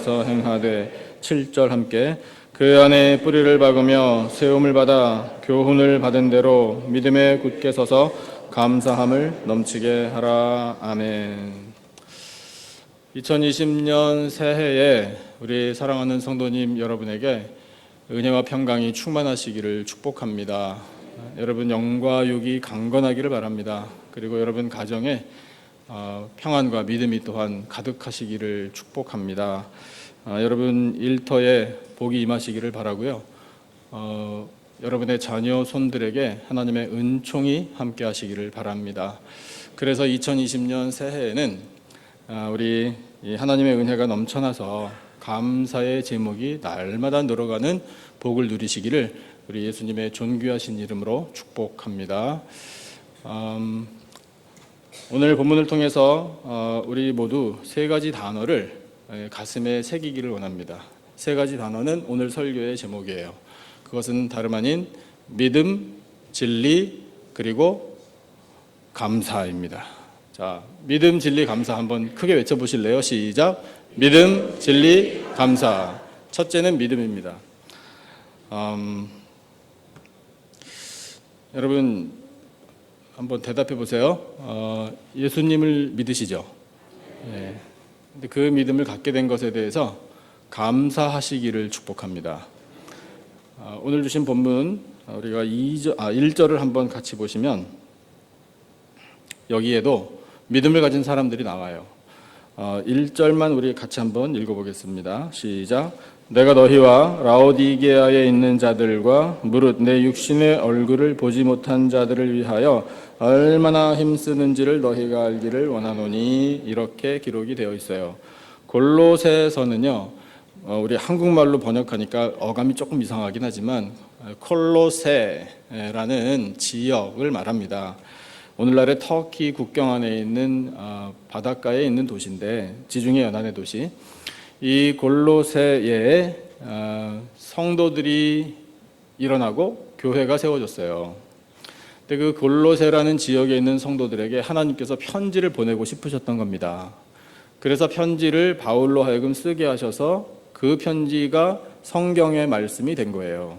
가서 행하되 7절 함께 그 안에 뿌리를 박으며 세움을 받아 교훈을 받은 대로 믿음에 굳게 서서 감사함을 넘치게 하라. 아멘. 2020년 새해에 우리 사랑하는 성도님 여러분에게 은혜와 평강이 충만하시기를 축복합니다. 여러분 영과 육이 강건하기를 바랍니다. 그리고 여러분 가정에 평안과 믿음이 또한 가득하시기를 축복합니다. 여러분 일터에 복이 임하시기를 바라고요. 여러분의 자녀 손들에게 하나님의 은총이 함께 하시기를 바랍니다. 그래서 2020년 새해에는 우리 하나님의 은혜가 넘쳐나서 감사의 제목이 날마다 늘어가는 복을 누리시기를 우리 예수님의 존귀하신 이름으로 축복합니다. 오늘 본문을 통해서 우리 모두 세 가지 단어를 가슴에 새기기를 원합니다. 세 가지 단어는 오늘 설교의 제목이에요. 그것은 다름 아닌 믿음, 진리, 그리고 감사입니다. 자, 믿음, 진리, 감사 한번 크게 외쳐보실래요? 시작! 믿음, 진리, 감사. 첫째는 믿음입니다. 여러분 한번 대답해 보세요. 예수님을 믿으시죠? 네. 근데 그 믿음을 갖게 된 것에 대해서 감사하시기를 축복합니다. 오늘 주신 본문 우리가 1절을 한번 같이 보시면 여기에도 믿음을 가진 사람들이 나와요. 1절만 우리 같이 한번 읽어보겠습니다. 시작. 내가 너희와 라오디게아에 있는 자들과 무릇 내 육신의 얼굴을 보지 못한 자들을 위하여 얼마나 힘쓰는지를 너희가 알기를 원하노니 이렇게 기록이 되어 있어요. 골로새서는요, 우리 한국말로 번역하니까 어감이 조금 이상하긴 하지만 콜로세라는 지역을 말합니다. 오늘날의 터키 국경 안에 있는 바닷가에 있는 도시인데 지중해 연안의 도시. 이 골로새에 성도들이 일어나고 교회가 세워졌어요. 근데 그 골로새라는 지역에 있는 성도들에게 하나님께서 편지를 보내고 싶으셨던 겁니다. 그래서 편지를 바울로 하여금 쓰게 하셔서 그 편지가 성경의 말씀이 된 거예요.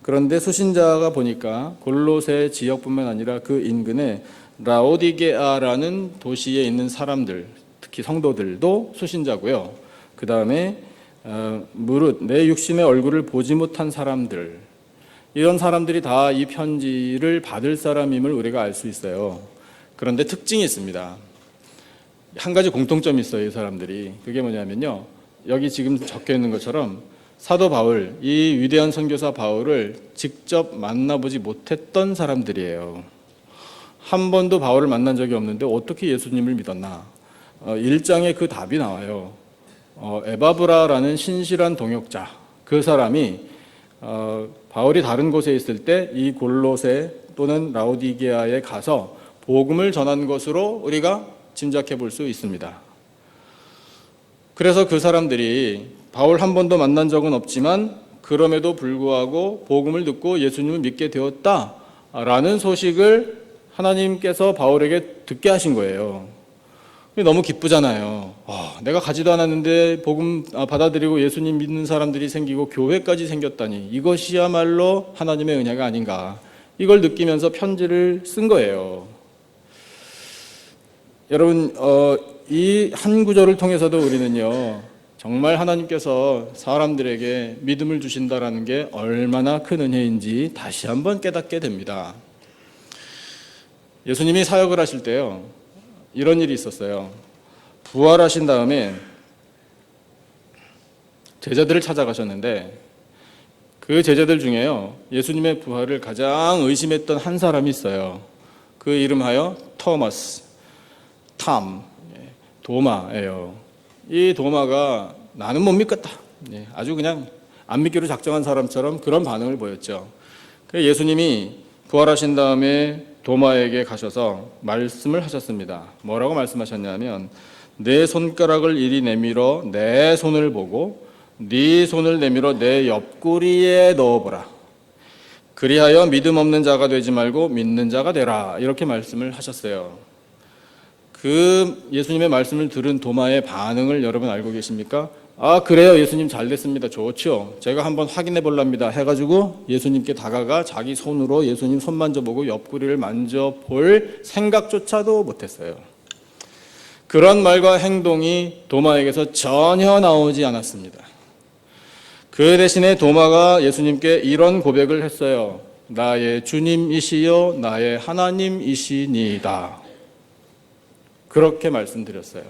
그런데 수신자가 보니까 골로새 지역뿐만 아니라 그 인근에 라오디게아라는 도시에 있는 사람들, 특히 성도들도 수신자고요. 그 다음에 무릇 내 육신의 얼굴을 보지 못한 사람들, 이런 사람들이 다 이 편지를 받을 사람임을 우리가 알 수 있어요. 그런데 특징이 있습니다. 한 가지 공통점이 있어요. 이 사람들이. 그게 뭐냐면요, 여기 지금 적혀 있는 것처럼 사도 바울, 이 위대한 선교사 바울을 직접 만나보지 못했던 사람들이에요. 한 번도 바울을 만난 적이 없는데 어떻게 예수님을 믿었나? 1장에 그 답이 나와요. 에바브라라는 신실한 동역자, 그 사람이 바울이 다른 곳에 있을 때 이 골로새 또는 라오디게아에 가서 복음을 전한 것으로 우리가 짐작해 볼 수 있습니다. 그래서 그 사람들이 바울 한 번도 만난 적은 없지만 그럼에도 불구하고 복음을 듣고 예수님을 믿게 되었다라는 소식을 하나님께서 바울에게 듣게 하신 거예요. 너무 기쁘잖아요. 내가 가지도 않았는데 복음 받아들이고 예수님 믿는 사람들이 생기고 교회까지 생겼다니 이것이야말로 하나님의 은혜가 아닌가, 이걸 느끼면서 편지를 쓴 거예요. 여러분 이 한 구절을 통해서도 우리는요, 정말 하나님께서 사람들에게 믿음을 주신다라는 게 얼마나 큰 은혜인지 다시 한번 깨닫게 됩니다. 예수님이 사역을 하실 때요, 이런 일이 있었어요. 부활하신 다음에 제자들을 찾아가셨는데 그 제자들 중에요, 예수님의 부활을 가장 의심했던 한 사람이 있어요. 그 이름하여 토마스, 도마예요. 이 도마가 나는 못 믿겠다, 아주 그냥 안 믿기로 작정한 사람처럼 그런 반응을 보였죠. 그래서 예수님이 부활하신 다음에 도마에게 가셔서 말씀을 하셨습니다. 뭐라고 말씀하셨냐면 내 손가락을 이리 내밀어 내 손을 보고 네 손을 내밀어 내 옆구리에 넣어보라. 그리하여 믿음 없는 자가 되지 말고 믿는 자가 되라. 이렇게 말씀을 하셨어요. 그 예수님의 말씀을 들은 도마의 반응을 여러분 알고 계십니까? 아, 그래요. 예수님 잘 됐습니다. 좋죠. 제가 한번 확인해 볼랍니다. 해가지고 예수님께 다가가 자기 손으로 예수님 손 만져보고 옆구리를 만져볼 생각조차도 못했어요. 그런 말과 행동이 도마에게서 전혀 나오지 않았습니다. 그 대신에 도마가 예수님께 이런 고백을 했어요. 나의 주님이시여 나의 하나님이시니이다. 그렇게 말씀드렸어요.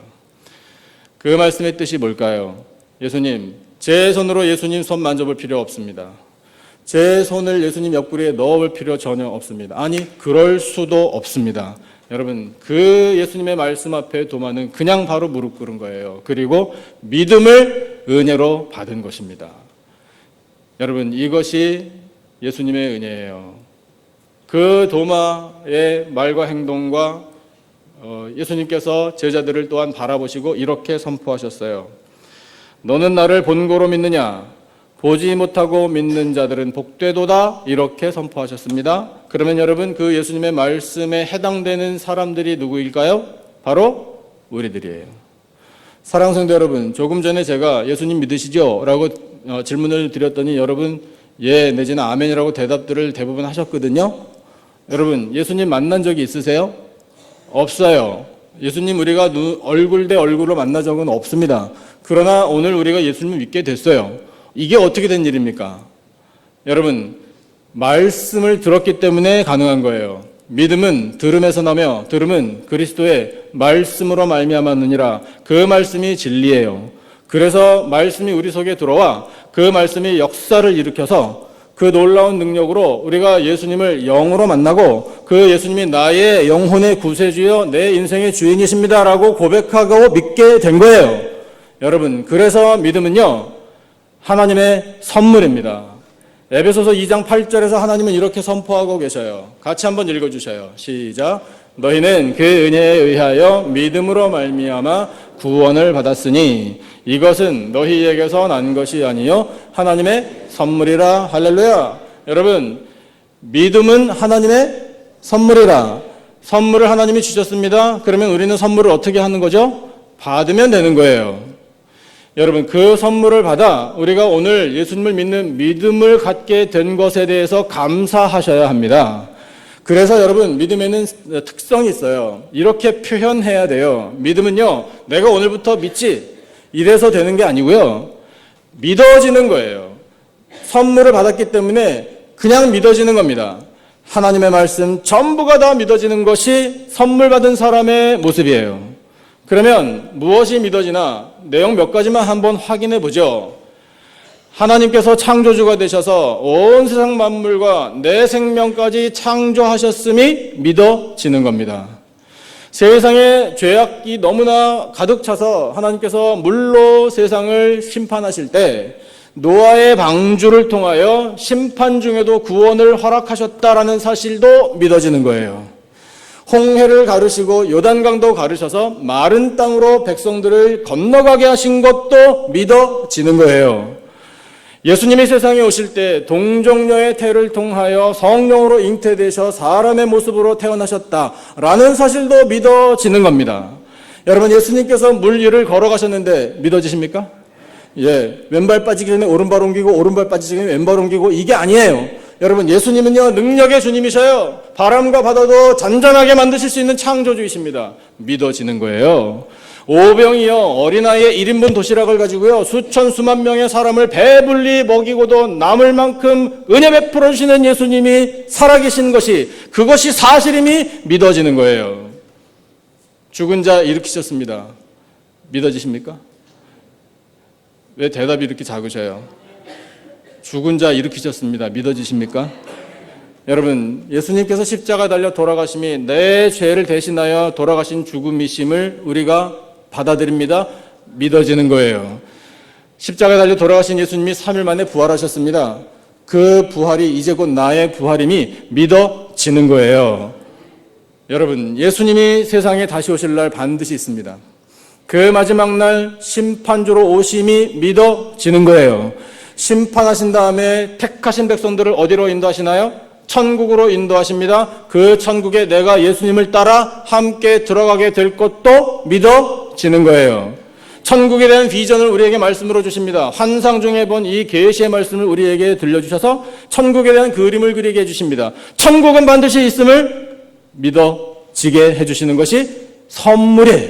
그 말씀의 뜻이 뭘까요? 예수님, 제 손으로 예수님 손 만져볼 필요 없습니다. 제 손을 예수님 옆구리에 넣어볼 필요 전혀 없습니다. 아니, 그럴 수도 없습니다. 여러분, 그 예수님의 말씀 앞에 도마는 그냥 바로 무릎 꿇은 거예요. 그리고 믿음을 은혜로 받은 것입니다. 여러분, 이것이 예수님의 은혜예요. 그 도마의 말과 행동과 예수님께서 제자들을 또한 바라보시고 이렇게 선포하셨어요. 너는 나를 본고로 믿느냐? 보지 못하고 믿는 자들은 복되도다. 이렇게 선포하셨습니다. 그러면 여러분, 그 예수님의 말씀에 해당되는 사람들이 누구일까요? 바로 우리들이에요. 사랑하는 성도 여러분, 조금 전에 제가 예수님 믿으시죠? 라고 질문을 드렸더니 여러분 예 내지는 아멘이라고 대답들을 대부분 하셨거든요. 여러분, 예수님 만난 적이 있으세요? 없어요. 예수님 우리가 얼굴 대 얼굴로 만난 적은 없습니다. 그러나 오늘 우리가 예수님을 믿게 됐어요. 이게 어떻게 된 일입니까? 여러분, 말씀을 들었기 때문에 가능한 거예요. 믿음은 들음에서 나며 들음은 그리스도의 말씀으로 말미암았느니라. 그 말씀이 진리예요. 그래서 말씀이 우리 속에 들어와 그 말씀이 역사를 일으켜서 그 놀라운 능력으로 우리가 예수님을 영으로 만나고 그 예수님이 나의 영혼의 구세주여 내 인생의 주인이십니다 라고 고백하고 믿게 된 거예요. 여러분, 그래서 믿음은요 하나님의 선물입니다. 에베소서 2장 8절에서 하나님은 이렇게 선포하고 계셔요. 같이 한번 읽어주셔요. 시작. 너희는 그 은혜에 의하여 믿음으로 말미암아 구원을 받았으니 이것은 너희에게서 난 것이 아니요 하나님의 선물이라. 할렐루야. 여러분, 믿음은 하나님의 선물이라. 선물을 하나님이 주셨습니다. 그러면 우리는 선물을 어떻게 하는 거죠? 받으면 되는 거예요. 여러분, 그 선물을 받아 우리가 오늘 예수님을 믿는 믿음을 갖게 된 것에 대해서 감사하셔야 합니다. 그래서 여러분, 믿음에는 특성이 있어요. 이렇게 표현해야 돼요. 믿음은요, 내가 오늘부터 믿지 이래서 되는 게 아니고요, 믿어지는 거예요. 선물을 받았기 때문에 그냥 믿어지는 겁니다. 하나님의 말씀 전부가 다 믿어지는 것이 선물 받은 사람의 모습이에요. 그러면 무엇이 믿어지나 내용 몇 가지만 한번 확인해 보죠. 하나님께서 창조주가 되셔서 온 세상 만물과 내 생명까지 창조하셨음이 믿어지는 겁니다. 세상에 죄악이 너무나 가득 차서 하나님께서 물로 세상을 심판하실 때 노아의 방주를 통하여 심판 중에도 구원을 허락하셨다라는 사실도 믿어지는 거예요. 홍해를 가르시고 요단강도 가르셔서 마른 땅으로 백성들을 건너가게 하신 것도 믿어지는 거예요. 예수님이 세상에 오실 때 동정녀의 태를 통하여 성령으로 잉태되셔 사람의 모습으로 태어나셨다라는 사실도 믿어지는 겁니다. 여러분, 예수님께서 물 위를 걸어가셨는데 믿어지십니까? 예, 왼발 빠지기 전에 오른발 옮기고 오른발 빠지기 전에 왼발 옮기고 이게 아니에요. 여러분, 예수님은요 능력의 주님이셔요. 바람과 바다도 잔잔하게 만드실 수 있는 창조주이십니다. 믿어지는 거예요. 오병이요 어린아이의 1인분 도시락을 가지고요 수천 수만 명의 사람을 배불리 먹이고도 남을 만큼 은혜 베풀어 주시는 예수님이 살아계신 것이, 그것이 사실임이 믿어지는 거예요. 죽은 자 일으키셨습니다. 믿어지십니까? 왜 대답이 이렇게 작으셔요? 죽은 자 일으키셨습니다. 믿어지십니까? 여러분, 예수님께서 십자가 달려 돌아가심이 내 죄를 대신하여 돌아가신 죽음이심을 우리가 받아들입니다. 믿어지는 거예요. 십자가 달려 돌아가신 예수님이 3일 만에 부활하셨습니다. 그 부활이 이제 곧 나의 부활임이 믿어지는 거예요. 여러분, 예수님이 세상에 다시 오실 날 반드시 있습니다. 그 마지막 날 심판주로 오심이 믿어지는 거예요. 심판하신 다음에 택하신 백성들을 어디로 인도하시나요? 천국으로 인도하십니다. 그 천국에 내가 예수님을 따라 함께 들어가게 될 것도 믿어지는 거예요. 천국에 대한 비전을 우리에게 말씀으로 주십니다. 환상 중에 본 이 계시의 말씀을 우리에게 들려주셔서 천국에 대한 그림을 그리게 해주십니다. 천국은 반드시 있음을 믿어지게 해주시는 것이 선물이에요.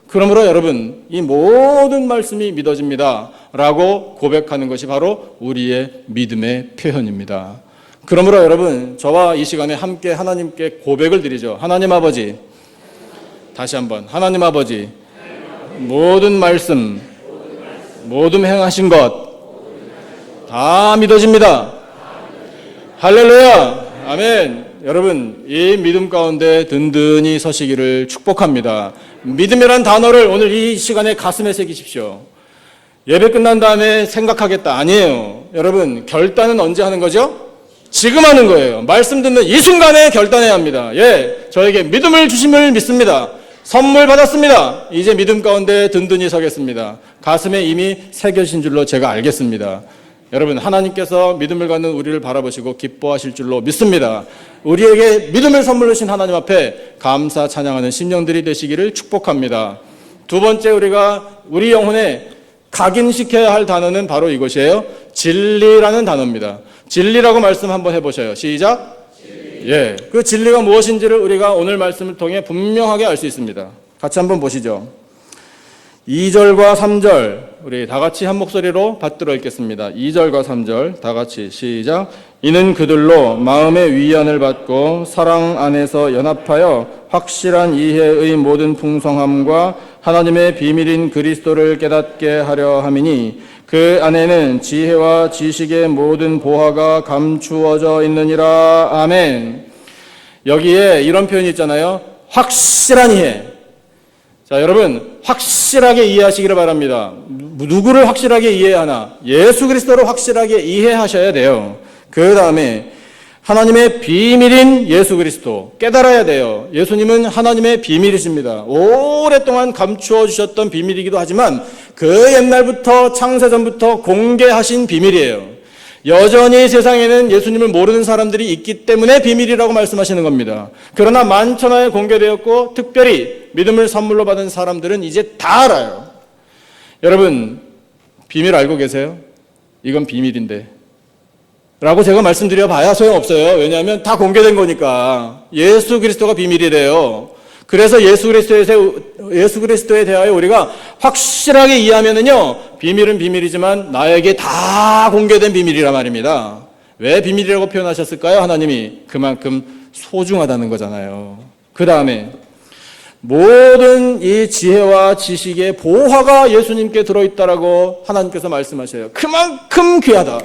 그러므로 여러분, 이 모든 말씀이 믿어집니다 라고 고백하는 것이 바로 우리의 믿음의 표현입니다. 그러므로 여러분, 저와 이 시간에 함께 하나님께 고백을 드리죠. 하나님 아버지, 다시 한번 하나님 아버지, 모든 말씀, 모든 행하신 것 다 믿어집니다. 할렐루야, 아멘. 여러분, 이 믿음 가운데 든든히 서시기를 축복합니다. 믿음이란 단어를 오늘 이 시간에 가슴에 새기십시오. 예배 끝난 다음에 생각하겠다, 아니에요. 여러분, 결단은 언제 하는 거죠? 지금 하는 거예요. 말씀 듣는 이 순간에 결단해야 합니다. 예, 저에게 믿음을 주심을 믿습니다. 선물 받았습니다. 이제 믿음 가운데 든든히 서겠습니다. 가슴에 이미 새겨진 줄로 제가 알겠습니다. 여러분, 하나님께서 믿음을 갖는 우리를 바라보시고 기뻐하실 줄로 믿습니다. 우리에게 믿음을 선물로 주신 하나님 앞에 감사 찬양하는 심령들이 되시기를 축복합니다. 두 번째, 우리가 우리 영혼에 각인시켜야 할 단어는 바로 이것이에요. 진리라는 단어입니다. 진리라고 말씀 한번 해보셔요. 시작. 예, 그 진리가 무엇인지를 우리가 오늘 말씀을 통해 분명하게 알 수 있습니다. 같이 한번 보시죠. 2절과 3절 우리 다 같이 한 목소리로 받들어 읽겠습니다. 2절과 3절 다 같이 시작. 이는 그들로 마음의 위안을 받고 사랑 안에서 연합하여 확실한 이해의 모든 풍성함과 하나님의 비밀인 그리스도를 깨닫게 하려 함이니 그 안에는 지혜와 지식의 모든 보화가 감추어져 있느니라. 아멘. 여기에 이런 표현이 있잖아요. 확실한 이해. 자, 여러분, 확실하게 이해하시기를 바랍니다. 누구를 확실하게 이해하나? 예수 그리스도를 확실하게 이해하셔야 돼요. 그 다음에 하나님의 비밀인 예수 그리스도 깨달아야 돼요. 예수님은 하나님의 비밀이십니다. 오랫동안 감추어 주셨던 비밀이기도 하지만 그 옛날부터 창세전부터 공개하신 비밀이에요. 여전히 세상에는 예수님을 모르는 사람들이 있기 때문에 비밀이라고 말씀하시는 겁니다. 그러나 만천하에 공개되었고 특별히 믿음을 선물로 받은 사람들은 이제 다 알아요. 여러분, 비밀 알고 계세요? 이건 비밀인데 라고 제가 말씀드려 봐야 소용없어요. 왜냐하면 다 공개된 거니까. 예수 그리스도가 비밀이래요. 그래서 예수 그리스도에 대하여 우리가 확실하게 이해하면은요, 비밀은 비밀이지만 나에게 다 공개된 비밀이란 말입니다. 왜 비밀이라고 표현하셨을까요? 하나님이 그만큼 소중하다는 거잖아요. 그 다음에 모든 이 지혜와 지식의 보화가 예수님께 들어있다라고 하나님께서 말씀하셔요. 그만큼 귀하다.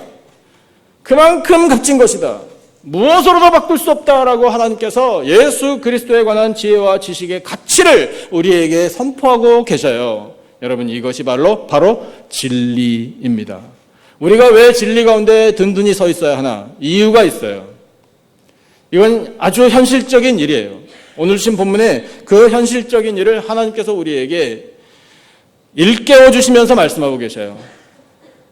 그만큼 값진 것이다. 무엇으로도 바꿀 수 없다라고 하나님께서 예수 그리스도에 관한 지혜와 지식의 가치를 우리에게 선포하고 계셔요. 여러분, 이것이 바로 진리입니다. 우리가 왜 진리 가운데 든든히 서 있어야 하나? 이유가 있어요. 이건 아주 현실적인 일이에요. 오늘 주신 본문에 그 현실적인 일을 하나님께서 우리에게 일깨워 주시면서 말씀하고 계셔요.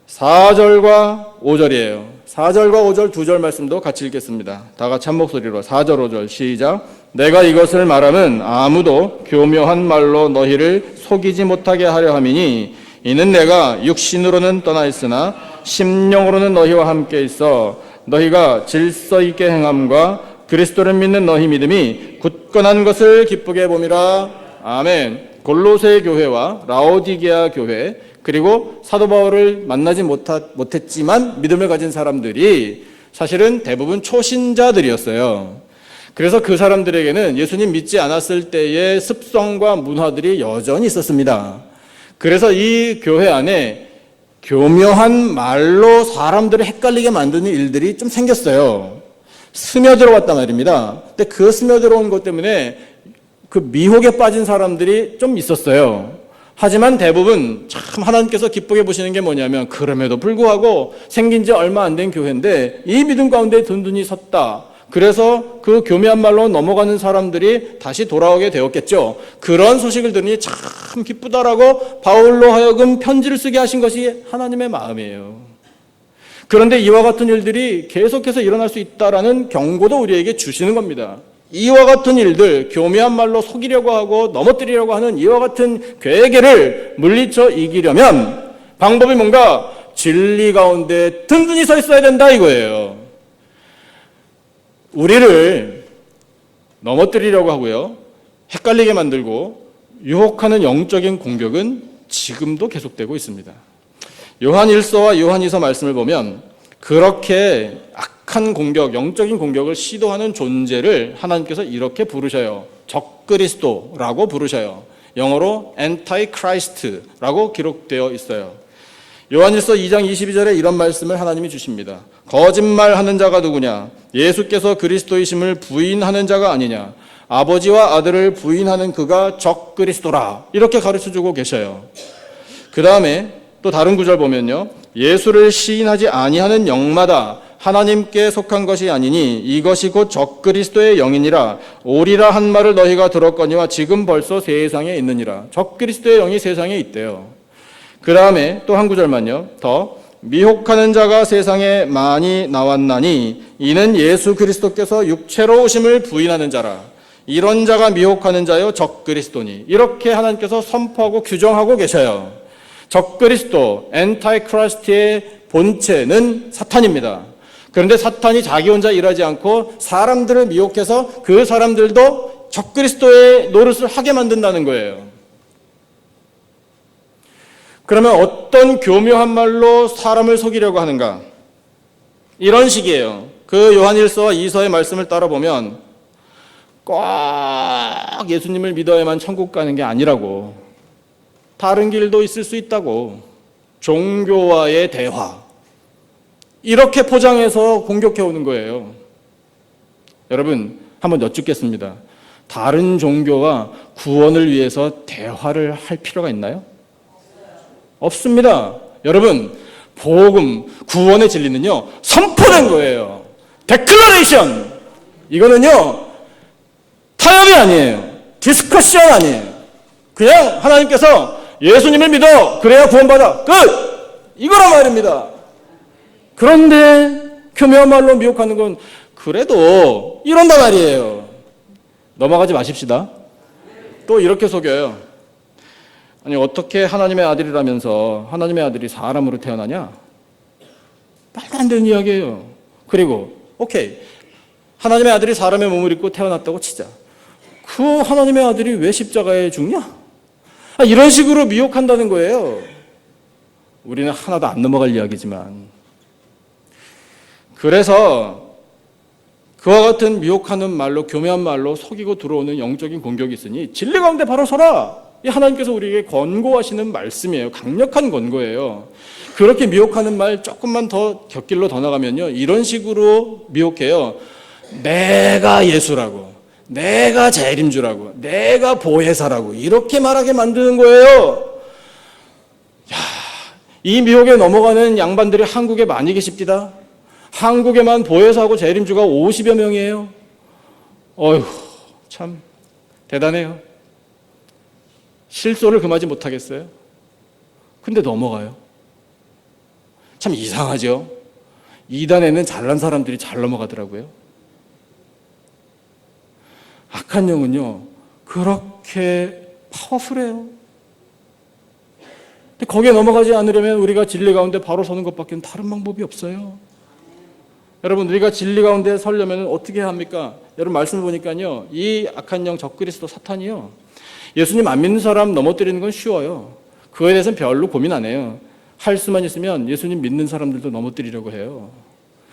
4절과 5절이에요. 4절과 5절 두 절 말씀도 같이 읽겠습니다. 다 같이 한 목소리로 4절 5절 시작. 내가 이것을 말하면 아무도 교묘한 말로 너희를 속이지 못하게 하려 함이니 이는 내가 육신으로는 떠나 있으나 심령으로는 너희와 함께 있어 너희가 질서 있게 행함과 그리스도를 믿는 너희 믿음이 굳건한 것을 기쁘게 봄이라. 아멘. 골로새 교회와 라오디게아 교회 그리고 사도 바울을 만나지 못했지만 믿음을 가진 사람들이 사실은 대부분 초신자들이었어요. 그래서 그 사람들에게는 예수님 믿지 않았을 때의 습성과 문화들이 여전히 있었습니다. 그래서 이 교회 안에 교묘한 말로 사람들을 헷갈리게 만드는 일들이 좀 생겼어요. 스며들어 왔단 말입니다. 근데 그 스며들어온 것 때문에 그 미혹에 빠진 사람들이 좀 있었어요. 하지만 대부분 참 하나님께서 기쁘게 보시는 게 뭐냐면 그럼에도 불구하고 생긴 지 얼마 안 된 교회인데 이 믿음 가운데 든든히 섰다. 그래서 그 교묘한 말로 넘어가는 사람들이 다시 돌아오게 되었겠죠. 그런 소식을 들으니 참 기쁘다라고 바울로 하여금 편지를 쓰게 하신 것이 하나님의 마음이에요. 그런데 이와 같은 일들이 계속해서 일어날 수 있다라는 경고도 우리에게 주시는 겁니다. 이와 같은 일들, 교묘한 말로 속이려고 하고 넘어뜨리려고 하는 이와 같은 괴계를 물리쳐 이기려면 방법이 뭔가? 진리 가운데 든든히 서 있어야 된다 이거예요. 우리를 넘어뜨리려고 하고요, 헷갈리게 만들고 유혹하는 영적인 공격은 지금도 계속되고 있습니다. 요한 1서와 요한 2서 말씀을 보면 그렇게 악한 공격, 영적인 공격을 시도하는 존재를 하나님께서 이렇게 부르셔요. 적그리스도라고 부르셔요. 영어로 Antichrist라고 기록되어 있어요. 요한일서 2장 22절에 이런 말씀을 하나님이 주십니다. 거짓말하는 자가 누구냐? 예수께서 그리스도이심을 부인하는 자가 아니냐? 아버지와 아들을 부인하는 그가 적그리스도라. 이렇게 가르쳐주고 계셔요. 그 다음에 또 다른 구절 보면요, 예수를 시인하지 아니하는 영마다 하나님께 속한 것이 아니니 이것이 곧 적그리스도의 영이니라. 오리라 한 말을 너희가 들었거니와 지금 벌써 세상에 있느니라. 적그리스도의 영이 세상에 있대요. 그 다음에 또 한 구절만요. 더 미혹하는 자가 세상에 많이 나왔나니 이는 예수 그리스도께서 육체로 오심을 부인하는 자라. 이런 자가 미혹하는 자요 적그리스도니. 이렇게 하나님께서 선포하고 규정하고 계셔요. 적그리스도, 엔타이크라스트의 본체는 사탄입니다. 그런데 사탄이 자기 혼자 일하지 않고 사람들을 미혹해서 그 사람들도 적그리스도의 노릇을 하게 만든다는 거예요. 그러면 어떤 교묘한 말로 사람을 속이려고 하는가? 이런 식이에요. 그 요한 1서와 2서의 말씀을 따라보면 꼭 예수님을 믿어야만 천국 가는 게 아니라고, 다른 길도 있을 수 있다고, 종교와의 대화, 이렇게 포장해서 공격해 오는 거예요. 여러분, 한번 여쭙겠습니다. 다른 종교와 구원을 위해서 대화를 할 필요가 있나요? 없습니다. 여러분, 복음, 구원의 진리는요, 선포된 거예요. 데클러레이션. 이거는요, 타협이 아니에요. 디스커션 아니에요. 그냥 하나님께서 예수님을 믿어. 그래야 구원받아. 끝! 이거란 말입니다. 그런데 교묘한 말로 미혹하는 건 그래도 이런단 말이에요. 넘어가지 마십시다. 또 이렇게 속여요. 아니, 어떻게 하나님의 아들이라면서 하나님의 아들이 사람으로 태어나냐? 말도 안 되는 이야기예요. 그리고 오케이, 하나님의 아들이 사람의 몸을 입고 태어났다고 치자. 그 하나님의 아들이 왜 십자가에 죽냐? 이런 식으로 미혹한다는 거예요. 우리는 하나도 안 넘어갈 이야기지만. 그래서 그와 같은 미혹하는 말로, 교묘한 말로 속이고 들어오는 영적인 공격이 있으니 진리 가운데 바로 서라. 이 하나님께서 우리에게 권고하시는 말씀이에요. 강력한 권고예요. 그렇게 미혹하는 말 조금만 더 곁길로 더 나가면요, 이런 식으로 미혹해요. 내가 예수라고, 내가 재림주라고, 내가 보혜사라고, 이렇게 말하게 만드는 거예요. 야, 이 미혹에 넘어가는 양반들이 한국에 많이 계십니다. 한국에만 보혜사하고 재림주가 50여 명이에요. 어휴, 참 대단해요. 실소를 금하지 못하겠어요? 근데 넘어가요. 참 이상하죠? 이단에는 잘난 사람들이 잘 넘어가더라고요. 악한 영은요, 그렇게 파워풀해요. 근데 거기에 넘어가지 않으려면 우리가 진리 가운데 바로 서는 것밖에 다른 방법이 없어요. 여러분, 우리가 진리 가운데 서려면 어떻게 해야 합니까? 여러분, 말씀을 보니까요, 이 악한 영 적그리스도 사탄이요, 예수님 안 믿는 사람 넘어뜨리는 건 쉬워요. 그거에 대해서는 별로 고민 안 해요. 할 수만 있으면 예수님 믿는 사람들도 넘어뜨리려고 해요.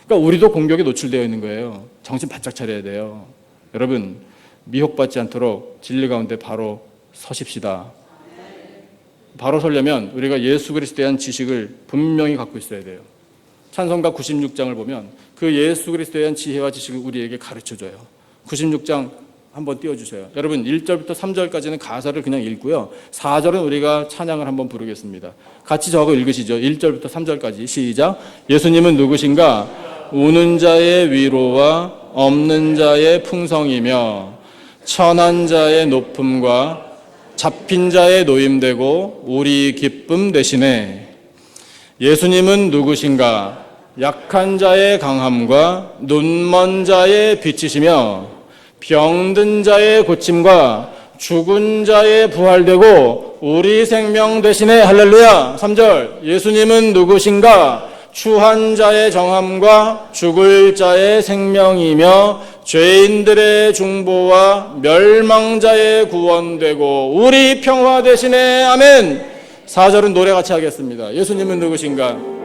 그러니까 우리도 공격에 노출되어 있는 거예요. 정신 바짝 차려야 돼요. 여러분, 미혹받지 않도록 진리 가운데 바로 서십시다. 바로 서려면 우리가 예수 그리스도에 대한 지식을 분명히 갖고 있어야 돼요. 찬송가 96장을 보면 그 예수 그리스도에 대한 지혜와 지식을 우리에게 가르쳐줘요. 96장 한번 띄워주세요. 여러분, 1절부터 3절까지는 가사를 그냥 읽고요, 4절은 우리가 찬양을 한번 부르겠습니다. 같이 적어 읽으시죠. 1절부터 3절까지 시작. 예수님은 누구신가? 우는 자의 위로와 없는 자의 풍성이며 천한 자의 높음과 잡힌 자의 노임되고 우리 기쁨 되시네. 예수님은 누구신가? 약한 자의 강함과 눈먼 자의 빛이시며 병든 자의 고침과 죽은 자의 부활되고 우리 생명 되시네. 할렐루야. 3절 예수님은 누구신가? 추한 자의 정함과 죽을 자의 생명이며 죄인들의 중보와 멸망자의 구원되고 우리 평화 되시네. 아멘. 4절은 노래 같이 하겠습니다. 예수님은 누구신가?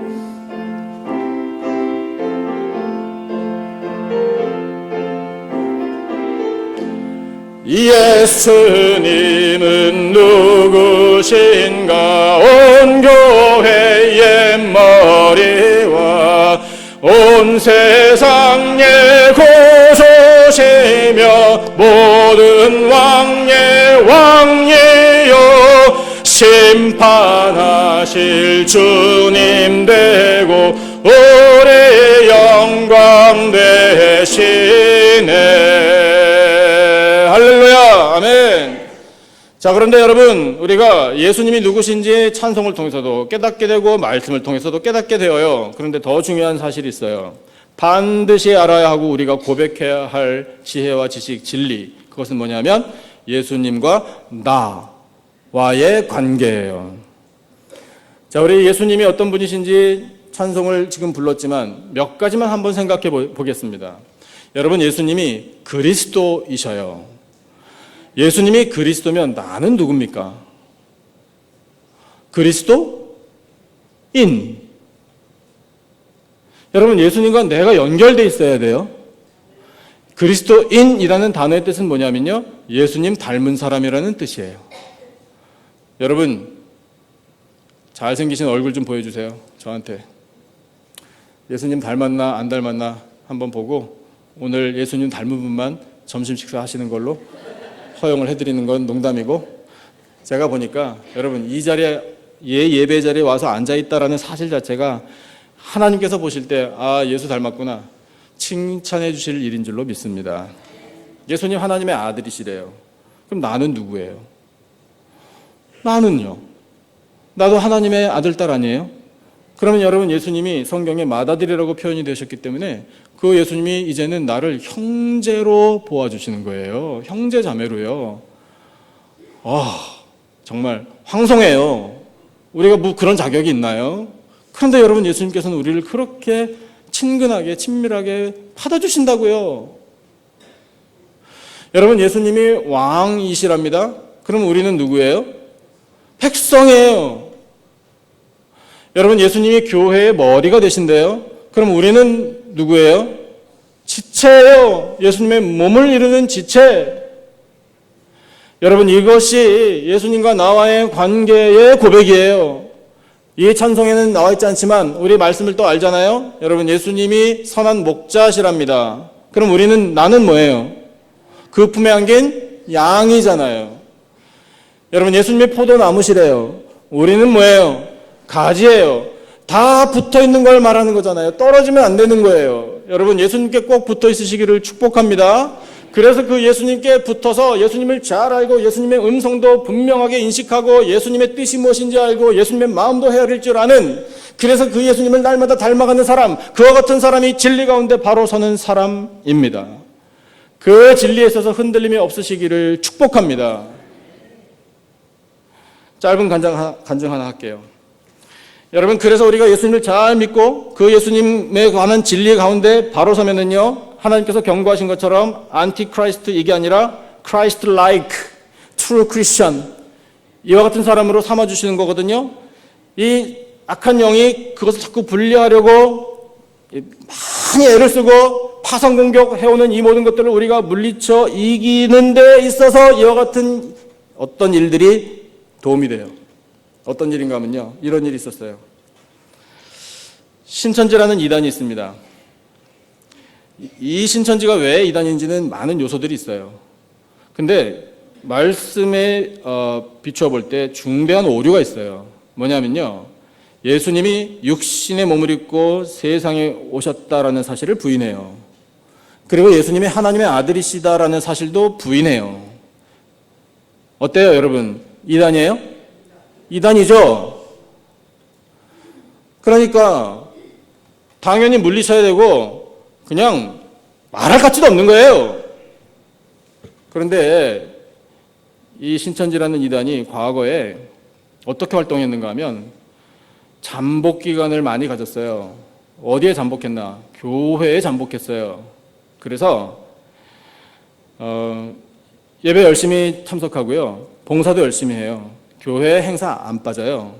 예수님은 누구신가? 온 교회의 머리와 온 세상의 고소시며 모든 왕의 왕이요 심판하실 주님 되고 오래 영광 되시네. 할렐루야. 아멘. 자, 그런데 여러분, 우리가 예수님이 누구신지 찬송을 통해서도 깨닫게 되고 말씀을 통해서도 깨닫게 되어요. 그런데 더 중요한 사실이 있어요. 반드시 알아야 하고 우리가 고백해야 할 지혜와 지식, 진리. 그것은 뭐냐면 예수님과 나와의 관계예요. 자, 우리 예수님이 어떤 분이신지 찬송을 지금 불렀지만 몇 가지만 한번 생각해 보겠습니다. 여러분, 예수님이 그리스도이셔요. 예수님이 그리스도면 나는 누굽니까? 그리스도인. 여러분, 예수님과 내가 연결되어 있어야 돼요. 그리스도인이라는 단어의 뜻은 뭐냐면요, 예수님 닮은 사람이라는 뜻이에요. 여러분, 잘생기신 얼굴 좀 보여주세요. 저한테. 예수님 닮았나 안 닮았나 한번 보고 오늘 예수님 닮은 분만 점심 식사하시는 걸로 허용을 해드리는 건 농담이고, 제가 보니까 여러분 이 자리에 예배 자리에 와서 앉아있다라는 사실 자체가 하나님께서 보실 때 아, 예수 닮았구나 칭찬해 주실 일인 줄로 믿습니다. 예수님 하나님의 아들이시래요. 그럼 나는 누구예요? 나는요? 나도 하나님의 아들, 딸 아니에요? 그러면 여러분, 예수님이 성경에 맏아들이라고 표현이 되셨기 때문에 그 예수님이 이제는 나를 형제로 보아주시는 거예요. 형제 자매로요. 정말 황송해요. 우리가 뭐 그런 자격이 있나요? 그런데 여러분, 예수님께서는 우리를 그렇게 친근하게 친밀하게 받아주신다고요. 여러분, 예수님이 왕이시랍니다. 그럼 우리는 누구예요? 백성이에요. 여러분, 예수님이 교회의 머리가 되신대요. 그럼 우리는 누구예요? 지체예요. 예수님의 몸을 이루는 지체. 여러분, 이것이 예수님과 나와의 관계의 고백이에요. 이 찬송에는 나와 있지 않지만 우리 말씀을 또 알잖아요. 여러분, 예수님이 선한 목자시랍니다. 그럼 나는 뭐예요? 그 품에 안긴 양이잖아요. 여러분, 예수님이 포도나무시래요. 우리는 뭐예요? 가지예요. 다 붙어 있는 걸 말하는 거잖아요. 떨어지면 안 되는 거예요. 여러분, 예수님께 꼭 붙어 있으시기를 축복합니다. 그래서 그 예수님께 붙어서 예수님을 잘 알고 예수님의 음성도 분명하게 인식하고 예수님의 뜻이 무엇인지 알고 예수님의 마음도 헤아릴 줄 아는, 그래서 그 예수님을 날마다 닮아가는 사람, 그와 같은 사람이 진리 가운데 바로 서는 사람입니다. 그 진리에 있어서 흔들림이 없으시기를 축복합니다. 짧은 간증 하나 할게요. 여러분, 그래서 우리가 예수님을 잘 믿고 그 예수님에 관한 진리 가운데 바로 서면은요, 하나님께서 경고하신 것처럼 안티크라이스트, 이게 아니라 Christ-like, true Christian, 이와 같은 사람으로 삼아주시는 거거든요. 이 악한 영이 그것을 자꾸 분리하려고 많이 애를 쓰고 파상 공격해오는 이 모든 것들을 우리가 물리쳐 이기는 데 있어서 이와 같은 어떤 일들이 도움이 돼요. 어떤 일인가 하면요, 이런 일이 있었어요. 신천지라는 이단이 있습니다. 이 신천지가 왜 이단인지는 많은 요소들이 있어요. 근데 말씀에 비추어 볼 때 중대한 오류가 있어요. 뭐냐면요, 예수님이 육신의 몸을 입고 세상에 오셨다라는 사실을 부인해요. 그리고 예수님이 하나님의 아들이시다라는 사실도 부인해요. 어때요, 여러분? 이단이에요? 이단이죠? 그러니까 당연히 물리쳐야 되고 그냥 말할 가치도 없는 거예요. 그런데 이 신천지라는 이단이 과거에 어떻게 활동했는가 하면 잠복 기간을 많이 가졌어요. 어디에 잠복했나? 교회에 잠복했어요. 그래서 예배 열심히 참석하고요. 봉사도 열심히 해요. 교회 행사 안 빠져요.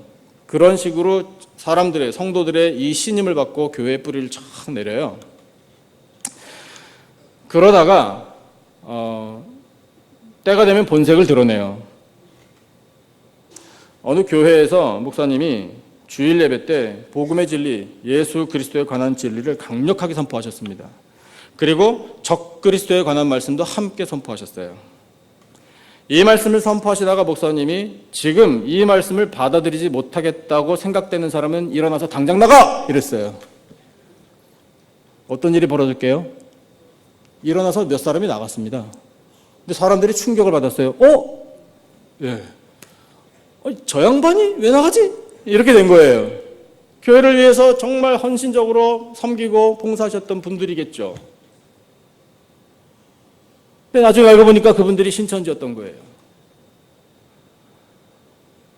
그런 식으로 사람들의, 성도들의 이 신임을 받고 교회의 뿌리를 쫙 내려요. 그러다가 때가 되면 본색을 드러내요. 어느 교회에서 목사님이 주일 예배 때 복음의 진리, 예수 그리스도에 관한 진리를 강력하게 선포하셨습니다. 그리고 적그리스도에 관한 말씀도 함께 선포하셨어요. 이 말씀을 선포하시다가 목사님이 지금 이 말씀을 받아들이지 못하겠다고 생각되는 사람은 일어나서 당장 나가! 이랬어요. 어떤 일이 벌어질게요? 일어나서 몇 사람이 나갔습니다. 근데 사람들이 충격을 받았어요. 예. 저 양반이 왜 나가지? 이렇게 된 거예요. 교회를 위해서 정말 헌신적으로 섬기고 봉사하셨던 분들이겠죠. 근데 나중에 알고 보니까 그분들이 신천지였던 거예요.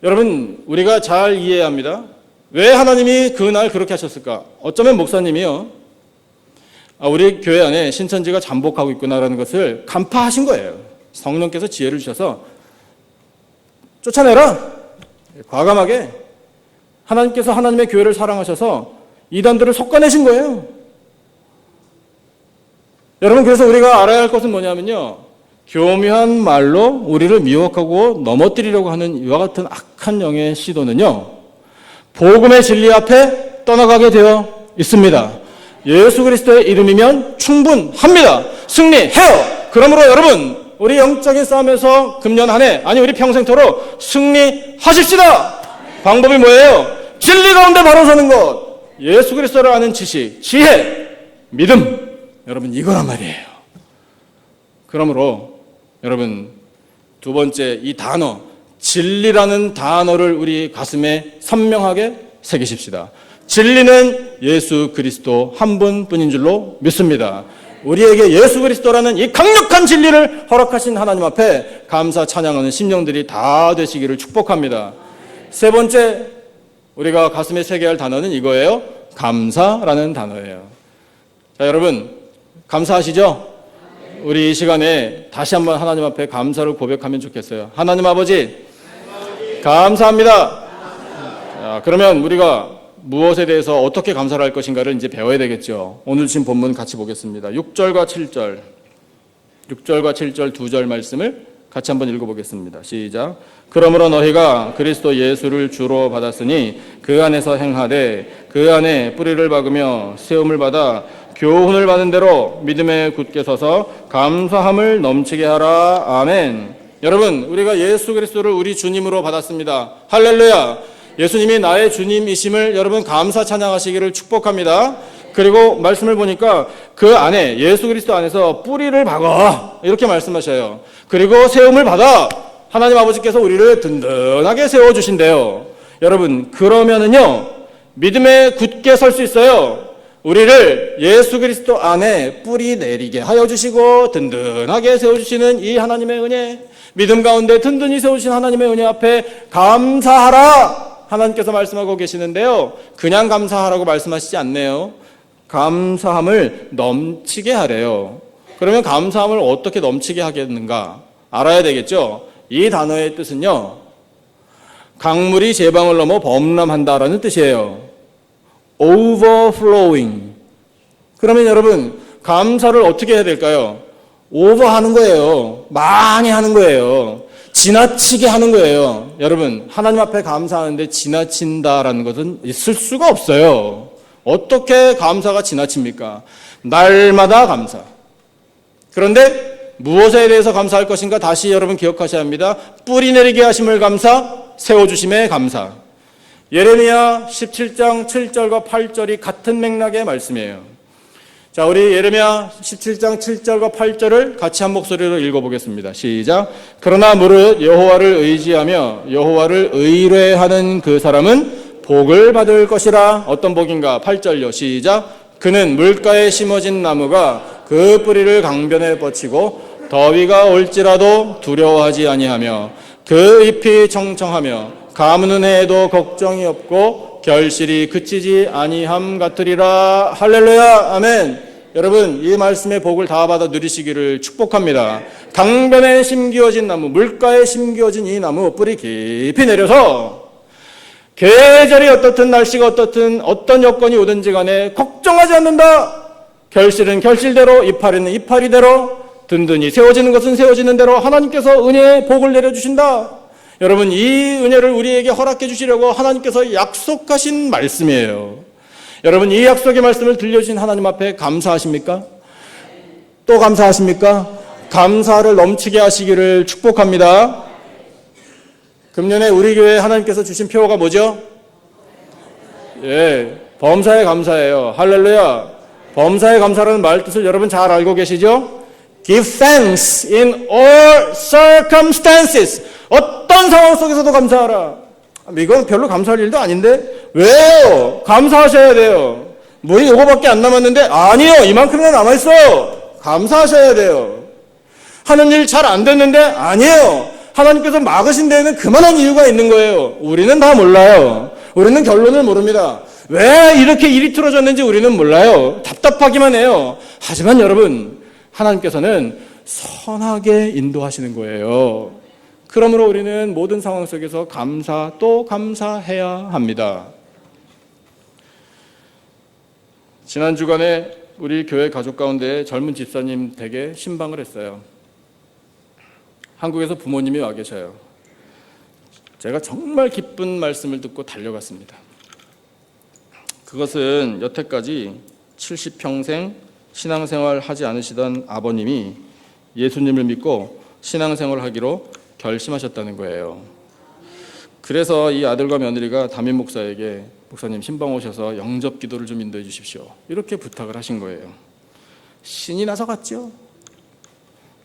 여러분, 우리가 잘 이해해야 합니다. 왜 하나님이 그날 그렇게 하셨을까? 어쩌면 목사님이요, 우리 교회 안에 신천지가 잠복하고 있구나라는 것을 간파하신 거예요. 성령께서 지혜를 주셔서 쫓아내라! 과감하게 하나님께서 하나님의 교회를 사랑하셔서 이단들을 솎아내신 거예요. 여러분, 그래서 우리가 알아야 할 것은 뭐냐면요, 교묘한 말로 우리를 미혹하고 넘어뜨리려고 하는 이와 같은 악한 영의 시도는요, 복음의 진리 앞에 떠나가게 되어 있습니다. 예수 그리스도의 이름이면 충분합니다. 승리해요. 그러므로 여러분, 우리 영적인 싸움에서 금년 한 해, 아니 우리 평생토록 승리하십시다. 방법이 뭐예요? 진리 가운데 바로 서는 것, 예수 그리스도를 아는 지식, 지혜, 믿음. 여러분, 이거란 말이에요. 그러므로 여러분, 두 번째 이 단어, 진리라는 단어를 우리 가슴에 선명하게 새기십시다. 진리는 예수 그리스도 한 분뿐인 줄로 믿습니다. 우리에게 예수 그리스도라는 이 강력한 진리를 허락하신 하나님 앞에 감사 찬양하는 심령들이 다 되시기를 축복합니다. 세 번째, 우리가 가슴에 새겨야 할 단어는 이거예요. 감사라는 단어예요. 자, 여러분, 감사하시죠? 우리 이 시간에 다시 한번 하나님 앞에 감사를 고백하면 좋겠어요. 하나님 아버지, 감사합니다. 자, 그러면 우리가 무엇에 대해서 어떻게 감사를 할 것인가를 이제 배워야 되겠죠. 오늘 주신 본문 같이 보겠습니다. 6절과 7절 두 절 말씀을 같이 한번 읽어보겠습니다. 시작. 그러므로 너희가 그리스도 예수를 주로 받았으니 그 안에서 행하되 그 안에 뿌리를 박으며 세움을 받아 교훈을 받은 대로 믿음에 굳게 서서 감사함을 넘치게 하라. 아멘. 여러분, 우리가 예수 그리스도를 우리 주님으로 받았습니다. 할렐루야. 예수님이 나의 주님이심을 여러분 감사 찬양하시기를 축복합니다. 그리고 말씀을 보니까 그 안에, 예수 그리스도 안에서 뿌리를 박아, 이렇게 말씀하셔요. 그리고 세움을 받아, 하나님 아버지께서 우리를 든든하게 세워주신대요. 여러분, 그러면은요, 믿음에 굳게 설 수 있어요. 우리를 예수 그리스도 안에 뿌리 내리게 하여 주시고 든든하게 세워주시는 이 하나님의 은혜, 믿음 가운데 든든히 세우신 하나님의 은혜 앞에 감사하라, 하나님께서 말씀하고 계시는데요, 그냥 감사하라고 말씀하시지 않네요. 감사함을 넘치게 하래요. 그러면 감사함을 어떻게 넘치게 하겠는가 알아야 되겠죠. 이 단어의 뜻은요, 강물이 제방을 넘어 범람한다라는 뜻이에요. overflowing. 그러면 여러분, 감사를 어떻게 해야 될까요? 오버하는 거예요. 많이 하는 거예요. 지나치게 하는 거예요. 여러분, 하나님 앞에 감사하는데 지나친다라는 것은 있을 수가 없어요. 어떻게 감사가 지나칩니까? 날마다 감사. 그런데 무엇에 대해서 감사할 것인가 다시 여러분 기억하셔야 합니다. 뿌리 내리게 하심을 감사, 세워주심에 감사. 예레미야 17장 7절과 8절이 같은 맥락의 말씀이에요. 자, 우리 예레미야 17장 7절과 8절을 같이 한 목소리로 읽어보겠습니다. 시작. 그러나 무릇 여호와를 의지하며 여호와를 의뢰하는 그 사람은 복을 받을 것이라. 어떤 복인가? 8절요. 시작. 그는 물가에 심어진 나무가 그 뿌리를 강변에 뻗치고 더위가 올지라도 두려워하지 아니하며 그 잎이 청청하며 가무는 해에도 걱정이 없고 결실이 그치지 아니함 같으리라. 할렐루야. 아멘. 여러분, 이 말씀의 복을 다 받아 누리시기를 축복합니다. 강변에 심기어진 나무, 물가에 심기어진 이 나무 뿌리 깊이 내려서 계절이 어떻든 날씨가 어떻든 어떤 여건이 오든지 간에 걱정하지 않는다. 결실은 결실대로, 이파리는 이파리대로, 든든히 세워지는 것은 세워지는 대로 하나님께서 은혜의 복을 내려주신다. 여러분, 이 은혜를 우리에게 허락해 주시려고 하나님께서 약속하신 말씀이에요. 여러분, 이 약속의 말씀을 들려주신 하나님 앞에 감사하십니까? 또 감사하십니까? 감사를 넘치게 하시기를 축복합니다. 금년에 우리 교회에 하나님께서 주신 표어가 뭐죠? 예, 범사에 감사해요. 할렐루야. 범사에 감사라는 말 뜻을 여러분 잘 알고 계시죠? Give thanks in all circumstances. 어떤 상황 속에서도 감사하라. 이건 별로 감사할 일도 아닌데 왜요? 감사하셔야 돼요. 물이 요거밖에 안 남았는데 아니요, 이만큼이나 남아있어. 감사하셔야 돼요. 하는 일 잘 안 됐는데 아니에요, 하나님께서 막으신 데에는 그만한 이유가 있는 거예요. 우리는 다 몰라요. 우리는 결론을 모릅니다. 왜 이렇게 일이 틀어졌는지 우리는 몰라요. 답답하기만 해요. 하지만 여러분, 하나님께서는 선하게 인도하시는 거예요. 그러므로 우리는 모든 상황 속에서 감사 또 감사해야 합니다. 지난 주간에 우리 교회 가족 가운데 젊은 집사님 댁에 신방을 했어요. 한국에서 부모님이 와 계셔요. 제가 정말 기쁜 말씀을 듣고 달려갔습니다. 그것은 여태까지 70평생 신앙생활 하지 않으시던 아버님이 예수님을 믿고 신앙생활을 하기로 결심하셨다는 거예요. 그래서 이 아들과 며느리가 담임 목사에게 목사님 신방 오셔서 영접 기도를 좀 인도해 주십시오, 이렇게 부탁을 하신 거예요. 신이 나서 갔죠.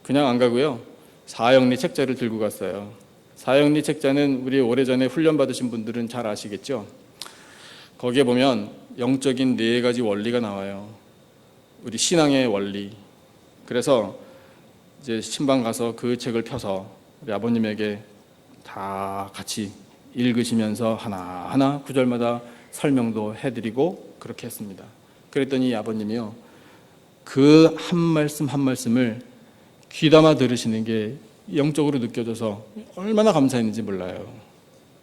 그냥 안 가고요, 사형리 책자를 들고 갔어요. 사형리 책자는 우리 오래전에 훈련 받으신 분들은 잘 아시겠죠. 거기에 보면 영적인 4가지 원리가 나와요. 우리 신앙의 원리. 그래서 이제 신방 가서 그 책을 펴서 우리 아버님에게 다 같이 읽으시면서 하나하나 구절마다 설명도 해드리고 그렇게 했습니다. 그랬더니 아버님이요, 그 한 말씀 한 말씀을 귀담아 들으시는 게 영적으로 느껴져서 얼마나 감사했는지 몰라요.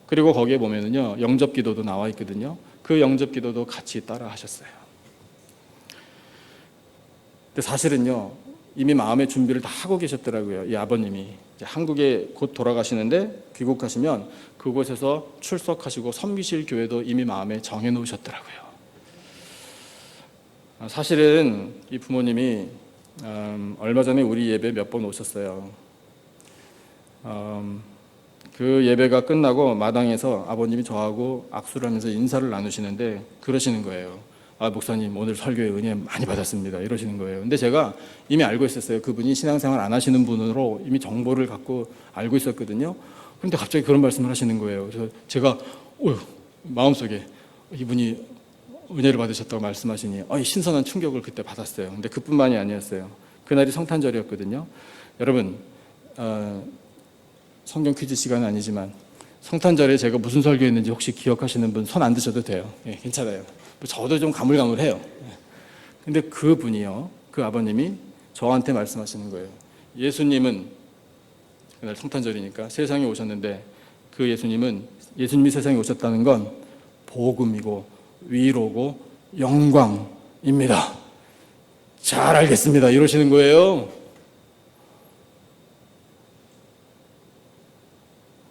그리고 거기에 보면은요, 영접 기도도 나와 있거든요. 그 영접 기도도 같이 따라 하셨어요. 근데 사실은요, 이미 마음의 준비를 다 하고 계셨더라고요. 이 아버님이 이제 한국에 곧 돌아가시는데 귀국하시면 그곳에서 출석하시고 섬기실 교회도 이미 마음에 정해 놓으셨더라고요. 사실은 이 부모님이 얼마 전에 우리 예배 몇 번 오셨어요. 그 예배가 끝나고 마당에서 아버님이 저하고 악수를 하면서 인사를 나누시는데 그러시는 거예요. 아, 목사님 오늘 설교에 은혜 많이 받았습니다, 이러시는 거예요. 근데 제가 이미 알고 있었어요. 그분이 신앙생활 안 하시는 분으로 이미 정보를 갖고 알고 있었거든요. 그런데 갑자기 그런 말씀을 하시는 거예요. 그래서 제가 마음속에 이분이 은혜를 받으셨다고 말씀하시니 신선한 충격을 그때 받았어요. 근데 그뿐만이 아니었어요. 그날이 성탄절이었거든요. 여러분, 성경 퀴즈 시간은 아니지만 성탄절에 제가 무슨 설교했는지 혹시 기억하시는 분 손 안 드셔도 돼요. 예, 괜찮아요. 저도 좀 가물가물해요. 근데 그분이요, 그 아버님이 저한테 말씀하시는 거예요. 예수님은 그날 성탄절이니까 세상에 오셨는데 그 예수님이 세상에 오셨다는 건 복음이고 위로고 영광입니다. 잘 알겠습니다, 이러시는 거예요.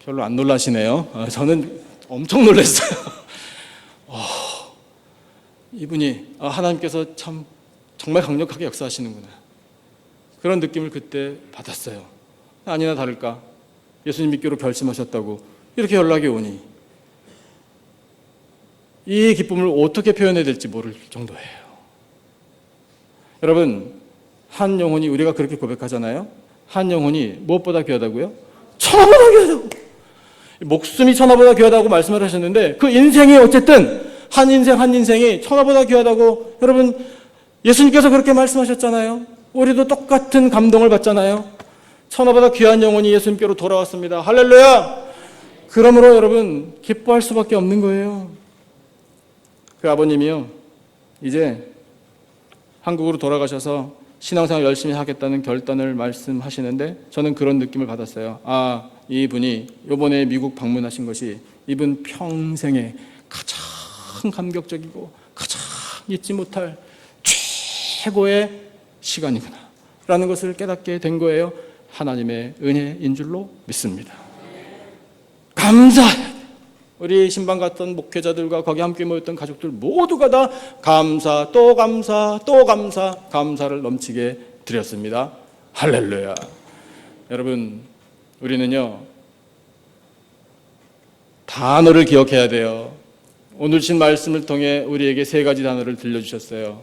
별로 안 놀라시네요. 저는 엄청 놀랐어요. 이분이 하나님께서 참 정말 강력하게 역사하시는구나, 그런 느낌을 그때 받았어요. 아니나 다를까 예수님 믿기로 결심하셨다고 이렇게 연락이 오니 이 기쁨을 어떻게 표현해야 될지 모를 정도예요. 여러분, 한 영혼이, 우리가 그렇게 고백하잖아요. 한 영혼이 무엇보다 귀하다고요? 천하보다 귀하다고. 목숨이 천하보다 귀하다고 말씀을 하셨는데 그 인생이 어쨌든 한 인생이 천하보다 귀하다고 여러분 예수님께서 그렇게 말씀하셨잖아요. 우리도 똑같은 감동을 받잖아요. 천하보다 귀한 영혼이 예수님께로 돌아왔습니다. 할렐루야! 그러므로 여러분 기뻐할 수밖에 없는 거예요. 그 아버님이요, 이제 한국으로 돌아가셔서 신앙생활 열심히 하겠다는 결단을 말씀하시는데 저는 그런 느낌을 받았어요. 아, 이분이 이번에 미국 방문하신 것이 이분 평생에 가장 감격적이고 가장 잊지 못할 최고의 시간이구나 라는 것을 깨닫게 된 거예요. 하나님의 은혜인 줄로 믿습니다. 감사해야 돼요. 우리 신방 갔던 목회자들과 거기 함께 모였던 가족들 모두가 다 감사, 또 감사, 또 감사, 감사를 넘치게 드렸습니다. 할렐루야. 여러분, 우리는요 단어를 기억해야 돼요. 오늘 주신 말씀을 통해 우리에게 세 가지 단어를 들려주셨어요.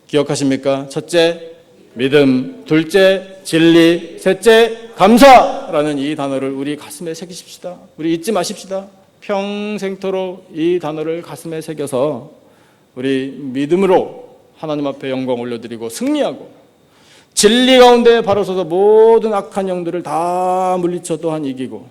기억하십니까? 첫째, 믿음. 둘째, 진리. 셋째, 감사라는 이 단어를 우리 가슴에 새기십시다. 우리 잊지 마십시다. 평생토록 이 단어를 가슴에 새겨서 우리 믿음으로 하나님 앞에 영광 올려드리고 승리하고 진리 가운데 바로 서서 모든 악한 영들을 다 물리쳐 또한 이기고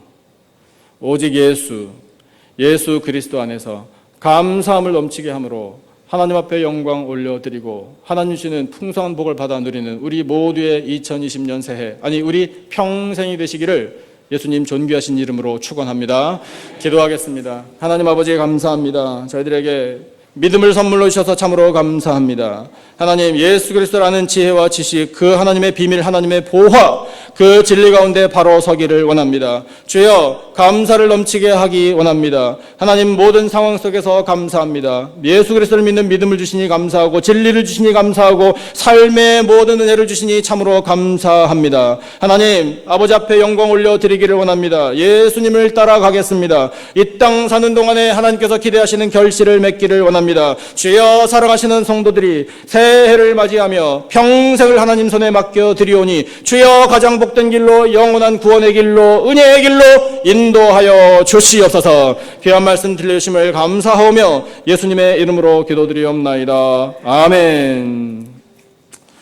오직 예수 그리스도 안에서 감사함을 넘치게 함으로 하나님 앞에 영광 올려드리고 하나님 주시는 풍성한 복을 받아 누리는 우리 모두의 2020년 새해, 아니 우리 평생이 되시기를 예수님 존귀하신 이름으로 축원합니다. 기도하겠습니다. 하나님 아버지 감사합니다. 저희들에게 믿음을 선물로 주셔서 참으로 감사합니다. 하나님, 예수 그리스도를 아는 지혜와 지식, 그 하나님의 비밀, 하나님의 보화, 그 진리 가운데 바로 서기를 원합니다. 주여, 감사를 넘치게 하기 원합니다. 하나님, 모든 상황 속에서 감사합니다. 예수 그리스도를 믿는 믿음을 주시니 감사하고 진리를 주시니 감사하고 삶의 모든 은혜를 주시니 참으로 감사합니다. 하나님, 아버지 앞에 영광 올려드리기를 원합니다. 예수님을 따라가겠습니다. 이 땅 사는 동안에 하나님께서 기대하시는 결실을 맺기를 원합니다. 주여, 사랑하시는 성도들이 새해를 맞이하며 평생을 하나님 손에 맡겨드리오니 주여, 가장 복된 길로, 영원한 구원의 길로, 은혜의 길로 인도하여 주시옵소서. 귀한 말씀 들려주심을 감사하오며 예수님의 이름으로 기도드리옵나이다. 아멘.